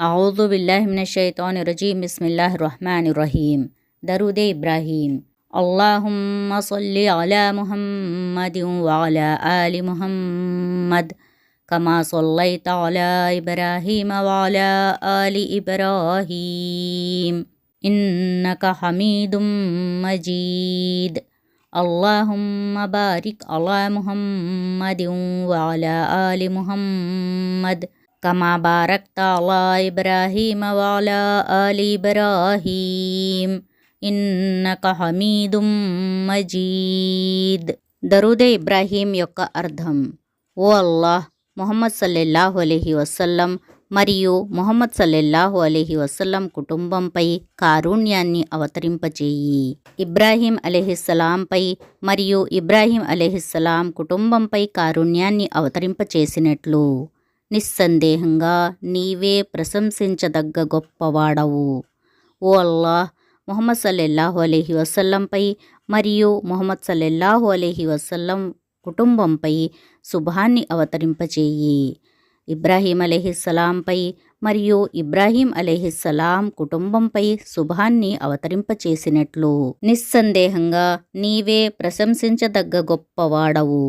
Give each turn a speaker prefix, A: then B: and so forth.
A: అఊజు బిల్లాహి మినష్ షైతానిర్ రజీం బిస్మిల్లాహిర్ రహ్మానిర్ రహీం. దరూదే ఇబ్రాహీం. అల్లాహుమ్మ సల్లి అలా ముహమ్మదిన్ వఅలా ఆలి ముహమ్మద్ కమా సల్లైత అలా ఇబ్రాహీమ వఅలా ఆలి ఇబ్రాహీం ఇన్నక హమీదుం మజీద్. అల్లాహుమ్మ బారిక్ అలా ముహమ్మదిన్ వఅలా ఆలి ముహమ్మద్ కమా బారక్త అలా ఇబ్రాహీమ వఅలా ఆలి ఇబ్రాహీం ఇన్నక హమీదుం మజీద్. దరూదే ఇబ్రాహీం యొక్క అర్థం: ఓ అల్లాహ్, ముహమ్మద్ సల్లల్లాహు అలైహి వసల్లం మరియు ముహమ్మద్ సల్లల్లాహు అలైహి వసల్లం కుటుంబంపై కారుణ్యాన్ని అవతరింపచేయి. ఇబ్రాహీం అలైహిస్సలాంపై మరియు ఇబ్రాహీం అలైహిస్సలాం కుటుంబంపై కారుణ్యాన్ని అవతరింపచేసినట్లు నిస్సందేహంగా నీవే ప్రశంసించదగ్గ గొప్పవాడవు. ఓ అల్లాహ్, ముహమ్మద్ సల్లల్లాహు అలైహి వసల్లంపై మరియు ముహమ్మద్ సల్లల్లాహు అలైహి వసల్లం కుటుంబంపై శుభాన్ని అవతరింపచేయి. ఇబ్రాహీం అలైహిస్సలాంపై మరియు ఇబ్రాహీం అలైహిస్సలాం కుటుంబంపై శుభాన్ని అవతరింపచేసినట్లు నిస్సందేహంగా నీవే ప్రశంసించదగ్గ గొప్పవాడవు.